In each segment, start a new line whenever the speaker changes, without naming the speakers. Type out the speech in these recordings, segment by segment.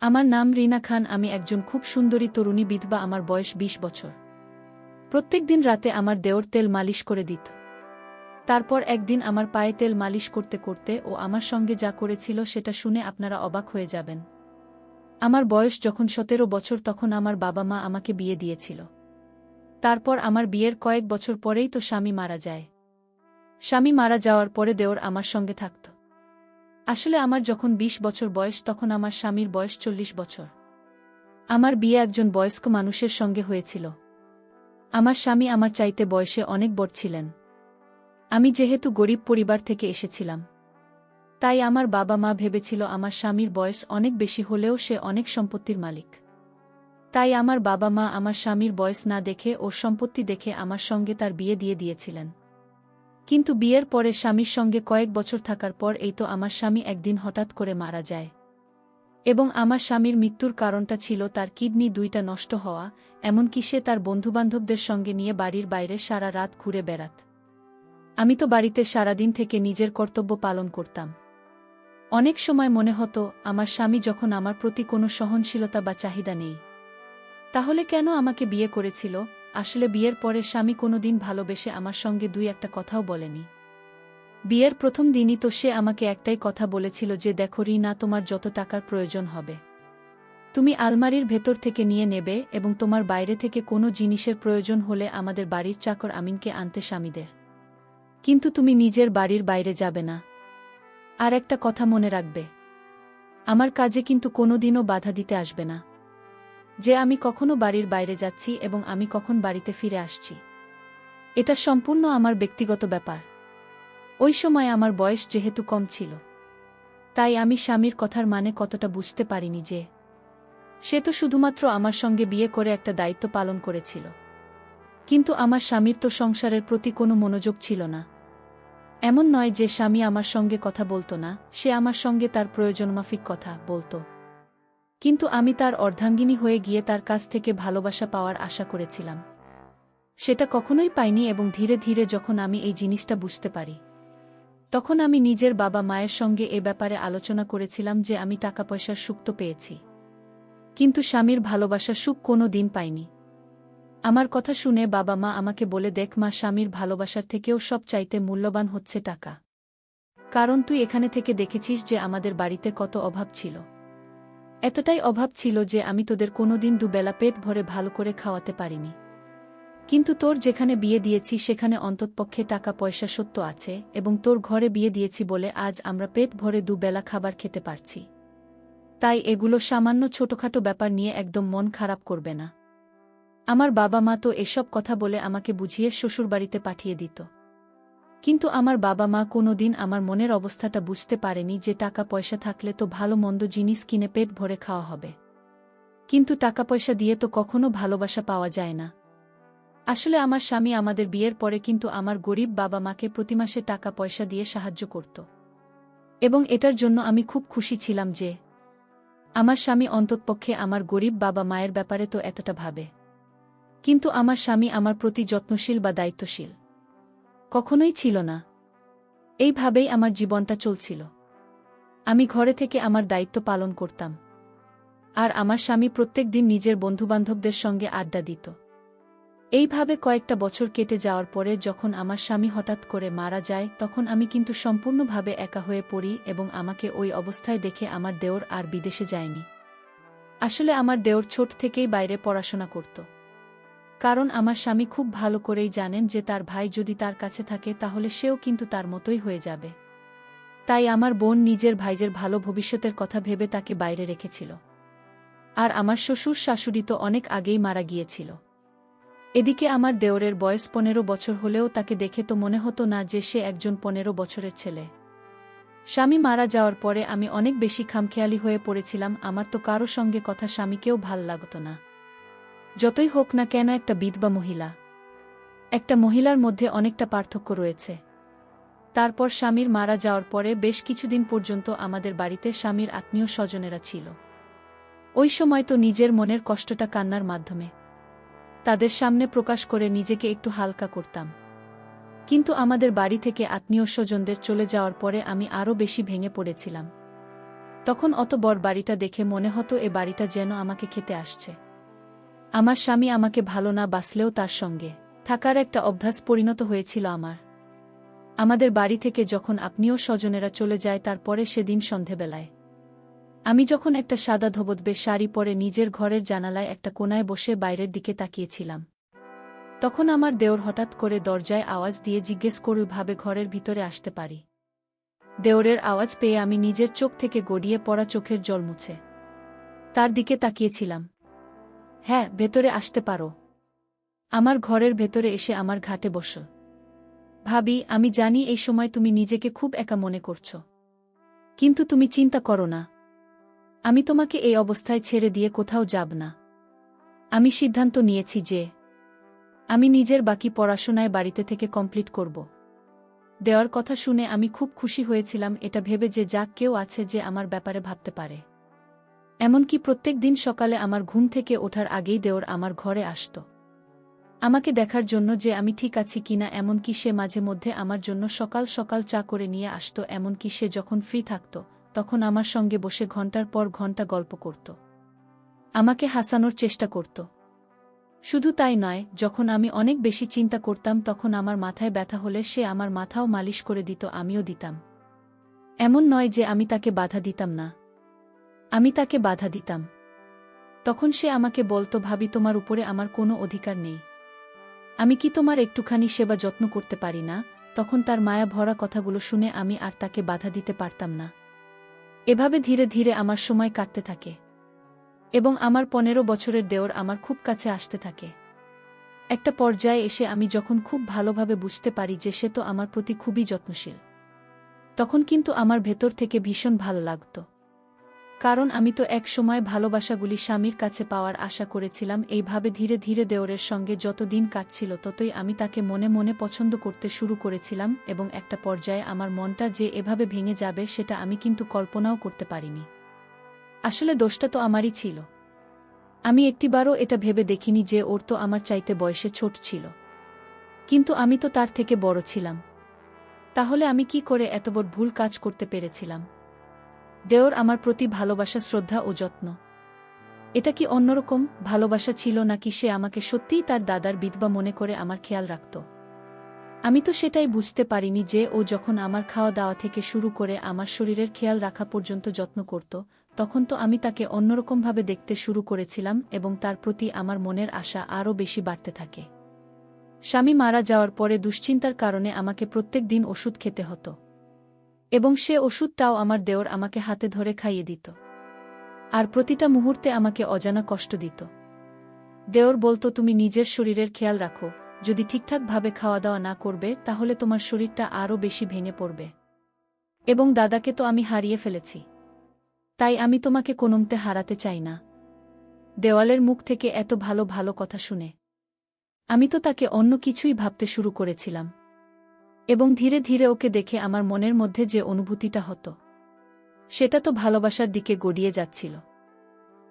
আমার নাম রিনা খান। আমি একজন খুব সুন্দরী তরুণী বিধবা। আমার বয়স ২০ বছর। প্রত্যেক দিন রাতে আমার দেওর তেল মালিশ করে দিত। তারপর একদিন আমার পায়ে তেল মালিশ করতে করতে ও আমার সঙ্গে যা করেছিল সেটা শুনে আপনারা অবাক হয়ে যাবেন। আমার বয়স যখন ১৭ বছর তখন আমার বাবা মা আমাকে বিয়ে দিয়েছিল। তারপর আমার বিয়ের কয়েক বছর পরেই তো স্বামী মারা যায়। স্বামী মারা যাওয়ার পরে দেওর আমার সঙ্গে থাকত। আসলে আমার যখন ২০ বছর বয়স তখন আমার স্বামীর বয়স ৪০ বছর। আমার বিয়ে একজন বয়স্ক মানুষের সঙ্গে হয়েছিল। আমার স্বামী আমার চাইতে বয়সে অনেক বড় ছিলেন। আমি যেহেতু গরিব পরিবার থেকে এসেছিলাম, তাই আমার বাবা মা ভেবেছিল আমার স্বামীর বয়স অনেক বেশি হলেও সে অনেক সম্পত্তির মালিক। তাই আমার বাবা মা আমার স্বামীর বয়স না দেখে ওর সম্পত্তি দেখে আমার সঙ্গে তার বিয়ে দিয়ে দিয়েছিলেন। কিন্তু বিয়ের পরে স্বামীর সঙ্গে কয়েক বছর থাকার পর এই তো আমার স্বামী একদিন হঠাৎ করে মারা যায়। এবং আমার স্বামীর মৃত্যুর কারণটা ছিল তার কিডনি ২টা নষ্ট হওয়া, এমনকি সে তার বন্ধুবান্ধবদের সঙ্গে নিয়ে বাড়ির বাইরে সারা রাত ঘুরে বেড়াত। আমি তো বাড়িতে সারাদিন থেকে নিজের কর্তব্য পালন করতাম। অনেক সময় মনে হতো আমার স্বামী যখন আমার প্রতি কোনো সহনশীলতা বা চাহিদা নেই, তাহলে কেন আমাকে বিয়ে করেছিল? আসলে বিয়ের পরে স্বামী কোনোদিন ভালোবেসে আমার সঙ্গে দুই একটা কথাও বলেনি। বিয়ের প্রথম দিনই তো সে আমাকে একটাই কথা বলেছিল যে, দেখো রিনা, তোমার যত টাকার প্রয়োজন হবে তুমি আলমারির ভেতর থেকে নিয়ে নেবে এবং তোমার বাইরে থেকে কোনো জিনিসের প্রয়োজন হলে আমাদের বাড়ির চাকর আমিনকে আনতে স্বামীদের, কিন্তু তুমি নিজের বাড়ির বাইরে যাবে না। আর একটা কথা মনে রাখবে, আমার কাজে কিন্তু কোনোদিনও বাধা দিতে আসবে না, যে আমি কখনো বাড়ির বাইরে যাচ্ছি এবং আমি কখন বাড়িতে ফিরে আসছি। এটা সম্পূর্ণ আমার ব্যক্তিগত ব্যাপার। ওই সময় আমার বয়স যেহেতু কম ছিল, তাই আমি স্বামীর কথার মানে কতটা বুঝতে পারিনি যে সে তো শুধুমাত্র আমার সঙ্গে বিয়ে করে একটা দায়িত্ব পালন করেছিল, কিন্তু আমার স্বামীর তো সংসারের প্রতি কোনো মনোযোগ ছিল না। এমন নয় যে স্বামী আমার সঙ্গে কথা বলতো না, সে আমার সঙ্গে তার প্রয়োজনমাফিক কথা বলত। কিন্তু আমি তার অর্ধাঙ্গিনী হয়ে গিয়ে তার কাছ থেকে ভালোবাসা পাওয়ার আশা করেছিলাম। সেটা কখনোই পাইনি এবং ধীরে ধীরে যখন আমি এই জিনিসটা বুঝতে পারি, তখন আমি নিজের বাবা মায়ের সঙ্গে এ ব্যাপারে আলোচনা করেছিলাম যে আমি টাকা পয়সার সুখ তো পেয়েছি, কিন্তু স্বামীর ভালোবাসার সুখ কোনো দিন পাইনি। আমার কথা শুনে বাবা মা আমাকে বলে, দেখ মা, স্বামীর ভালোবাসার থেকেও সব চাইতে মূল্যবান হচ্ছে টাকা। কারণ তুই এখানে থেকে দেখেছিস যে আমাদের বাড়িতে কত অভাব ছিল। এতটাই অভাব ছিল যে আমি তোদের কোনোদিন দুবেলা পেট ভরে ভালো করে খাওয়াতে পারিনি। কিন্তু তোর যেখানে বিয়ে দিয়েছি সেখানে অন্ততপক্ষে টাকা পয়সা সত্য আছে, এবং তোর ঘরে বিয়ে দিয়েছি বলে আজ আমরা পেট ভরে দুবেলা খাবার খেতে পারছি। তাই এগুলো সামান্য ছোটখাটো ব্যাপার নিয়ে একদম মন খারাপ করবে না। আমার বাবা মা তো এসব কথা বলে আমাকে বুঝিয়ে শ্বশুরবাড়িতে পাঠিয়ে দিত। কিন্তু আমার বাবা মা কোনোদিন আমার মনের অবস্থাটা বুঝতে পারেনি যে টাকা পয়সা থাকলে তো ভালো মন্দ জিনিস কিনে পেট ভরে খাওয়া হবে, কিন্তু টাকা পয়সা দিয়ে তো কখনো ভালোবাসা পাওয়া যায় না। আসলে আমার স্বামী আমাদের বিয়ের পরে কিন্তু আমার গরিব বাবা মাকে প্রতি মাসে টাকা পয়সা দিয়ে সাহায্য করত, এবং এটার জন্য আমি খুব খুশি ছিলাম যে আমার স্বামী অন্ততপক্ষে আমার গরিব বাবা মায়ের ব্যাপারে তো এতটা ভাবে। কিন্তু আমার স্বামী আমার প্রতি যত্নশীল বা দায়িত্বশীল কখনোই ছিল না। এইভাবেই আমার জীবনটা চলছিল। আমি ঘরে থেকে আমার দায়িত্ব পালন করতাম, আর আমার স্বামী প্রত্যেক দিন নিজের বন্ধুবান্ধবদের সঙ্গে আড্ডা দিত। এইভাবে কয়েকটা বছর কেটে যাওয়ার পরে যখন আমার স্বামী হঠাৎ করে মারা যায়, তখন আমি কিন্তু সম্পূর্ণভাবে একা হয়ে পড়ি, এবং আমাকে ওই অবস্থায় দেখে আমার দেওর আর বিদেশে যায়নি। আসলে আমার দেওর ছোট থেকেই বাইরে পড়াশোনা করত। কারণ আমার স্বামী খুব ভালো করেই জানেন যে তার ভাই যদি তার কাছে থাকে তাহলে সেও কিন্তু তার মতোই হয়ে যাবে। তাই আমার বোন নিজের ভাইয়ের ভালো ভবিষ্যতের কথা ভেবে তাকে বাইরে রেখেছিল। আর আমার শ্বশুর শাশুড়ি তো অনেক আগেই মারা গিয়েছিল। এদিকে আমার দেওরের বয়স ১৫ বছর হলেও তাকে দেখে তো মনে হতো না যে সে একজন ১৫ বছরের ছেলে। স্বামী মারা যাওয়ার পরে আমি অনেক বেশি খামখেয়ালি হয়ে পড়েছিলাম। আমার তো কারো সঙ্গে কথা স্বামীকেও ভাল লাগত না। যতই হোক না কেন, একটা বিধবা মহিলা, একটা মহিলার মধ্যে অনেকটা পার্থক্য রয়েছে। তারপর স্বামীর মারা যাওয়ার পরে বেশ কিছুদিন পর্যন্ত আমাদের বাড়িতে স্বামীর আত্মীয় স্বজনেরা ছিল। ওই সময় তো নিজের মনের কষ্টটা কান্নার মাধ্যমে তাদের সামনে প্রকাশ করে নিজেকে একটু হালকা করতাম। কিন্তু আমাদের বাড়ি থেকে আত্মীয় স্বজনদের চলে যাওয়ার পরে আমি আরও বেশি ভেঙে পড়েছিলাম। তখন অত বড় বাড়িটা দেখে মনে হতো এ বাড়িটা যেন আমাকে খেতে আসছে। আমার স্বামী আমাকে ভালো না বাসলেও তার সঙ্গে থাকার একটা অভ্যাস পরিণত হয়েছিল আমার। আমাদের বাড়ি থেকে যখন আপনিও স্বজনেরা চলে যায় তারপরে সেদিন সন্ধেবেলায় আমি যখন একটা সাদা ধবধবে শাড়ি পরে নিজের ঘরের জানালায় একটা কোণায় বসে বাইরের দিকে তাকিয়েছিলাম, তখন আমার দেওর হঠাৎ করে দরজায় আওয়াজ দিয়ে জিজ্ঞেস করল ভাবে ঘরের ভিতরে আসতে পারি। দেওরের আওয়াজ পেয়ে আমি নিজের চোখ থেকে গড়িয়ে পড়া চোখের জল মুছে তার দিকে তাকিয়েছিলাম। হ্যাঁ, ভেতরে আসতে পারো। আমার ঘরের ভেতরে এসে আমার ঘাটে বস। ভাবি, আমি জানি এই সময় তুমি নিজেকে খুব একা মনে করছো, কিন্তু তুমি চিন্তা করো না, আমি তোমাকে এই অবস্থায় ছেড়ে দিয়ে কোথাও যাব না। আমি সিদ্ধান্ত নিয়েছি যে আমি নিজের বাকি পড়াশোনায় বাড়িতে থেকে কমপ্লিট করব। দেওয়ার কথা শুনে আমি খুব খুশি হয়েছিলাম, এটা ভেবে যে যাক কেউ আছে যে আমার ব্যাপারে ভাবতে পারে। এমনকি প্রত্যেক দিন সকালে আমার ঘুম থেকে ওঠার আগেই দেওর আমার ঘরে আসত আমাকে দেখার জন্য যে আমি ঠিক আছি কিনা। এমনকি সে মাঝে মধ্যে আমার জন্য সকাল সকাল চা করে নিয়ে আসত। এমনকি সে যখন ফ্রি থাকত তখন আমার সঙ্গে বসে ঘন্টার পর ঘন্টা গল্প করত, আমাকে হাসানোর চেষ্টা করত। শুধু তাই নয়, যখন আমি অনেক বেশি চিন্তা করতাম তখন আমার মাথায় ব্যথা হলে সে আমার মাথাও মালিশ করে দিত, আমিও দিতাম। এমন নয় যে আমি তাকে বাধা দিতাম না, আমি তাকে বাধা দিতাম। তখন সে আমাকে বলতো, ভাবি, তোমার উপরে আমার কোনো অধিকার নেই, আমি কি তোমার একটুখানি সেবা যত্ন করতে পারি না? তখন তার মায়া ভরা কথাগুলো শুনে আমি আর তাকে বাধা দিতে পারতাম না। এভাবে ধীরে ধীরে আমার সময় কাটতে থাকে এবং আমার 15 বছরের দেওর আমার খুব কাছে আসতে থাকে। একটা পর্যায়ে এসে আমি যখন খুব ভালোভাবে বুঝতে পারি যে সে তো আমার প্রতি খুবই যত্নশীল, তখন কিন্তু আমার ভেতর থেকে ভীষণ ভালো লাগত। কারণ আমি তো এক সময় ভালোবাসাগুলি স্বামীর কাছে পাওয়ার আশা করেছিলাম। এইভাবে ধীরে ধীরে দেওরের সঙ্গে যত দিন কাটছিল ততই আমি তাকে মনে মনে পছন্দ করতে শুরু করেছিলাম এবং একটা পর্যায়ে আমার মনটা যে এভাবে ভেঙে যাবে সেটা আমি কিন্তু কল্পনাও করতে পারিনি। আসলে দোষটা তো আমারই ছিল। আমি একটিবারও এটা ভেবে দেখিনি যে ওর তো আমার চাইতে বয়সে ছোট ছিল, কিন্তু আমি তো তার থেকে বড় ছিলাম। তাহলে আমি কি করে এত বড় ভুল কাজ করতে পেরেছিলাম? দেওর আমার প্রতি ভালোবাসা, শ্রদ্ধা ও যত্ন, এটা কি অন্যরকম ভালোবাসা ছিল, নাকি সে আমাকে সত্যিই তার দাদার বিধবা মনে করে আমার খেয়াল রাখত? আমি তো সেটাই বুঝতে পারিনি যে ও যখন আমার খাওয়া দাওয়া থেকে শুরু করে আমার শরীরের খেয়াল রাখা পর্যন্ত যত্ন করত, তখন তো আমি তাকে অন্যরকমভাবে দেখতে শুরু করেছিলাম এবং তার প্রতি আমার মনের আশা আরও বেশি বাড়তে থাকে। স্বামী মারা যাওয়ার পরে দুশ্চিন্তার কারণে আমাকে প্রত্যেক দিন ওষুধ খেতে হতো এবং সে ওষুধটাও আমার দেওর আমাকে হাতে ধরে খাইয়ে দিত, আর প্রতিটা মুহূর্তে আমাকে অজানা কষ্ট দিত। দেওর বলতো, তুমি নিজের শরীরের খেয়াল রাখো, যদি ঠিকঠাকভাবে খাওয়া দাওয়া না করবে তাহলে তোমার শরীরটা আরও বেশি ভেঙে পড়বে, এবং দাদাকে তো আমি হারিয়ে ফেলেছি, তাই আমি তোমাকে কোনোমতে হারাতে চাই না। দেওয়ালের মুখ থেকে এত ভালো ভালো কথা শুনে আমি তো তাকে অন্য কিছুই ভাবতে শুরু করেছিলাম এবং ধীরে ধীরে ওকে দেখে আমার মনের মধ্যে যে অনুভূতিটা হতো সেটা তো ভালোবাসার দিকে গড়িয়ে যাচ্ছিল।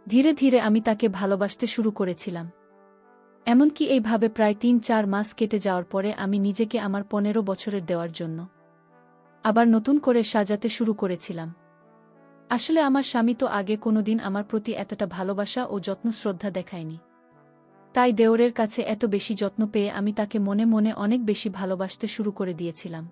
ধীরে ধীরে আমি তাকে ভালোবাসতে শুরু করেছিলাম। এমনকি এইভাবে প্রায় 3-4 মাস কেটে যাওয়ার পরে আমি নিজেকে আমার 15 বছরের দেওয়ার জন্য আবার নতুন করে সাজাতে শুরু করেছিলাম। আসলে আমার স্বামী তো আগে কোনোদিন আমার প্রতি এতটা ভালোবাসা ও যত্ন শ্রদ্ধা দেখায়নি, তাই দেওরের কাছে এত বেশি যত্ন পেয়ে আমি তাকে মনে মনে অনেক বেশি ভালোবাসতে শুরু করে দিয়েছিলাম।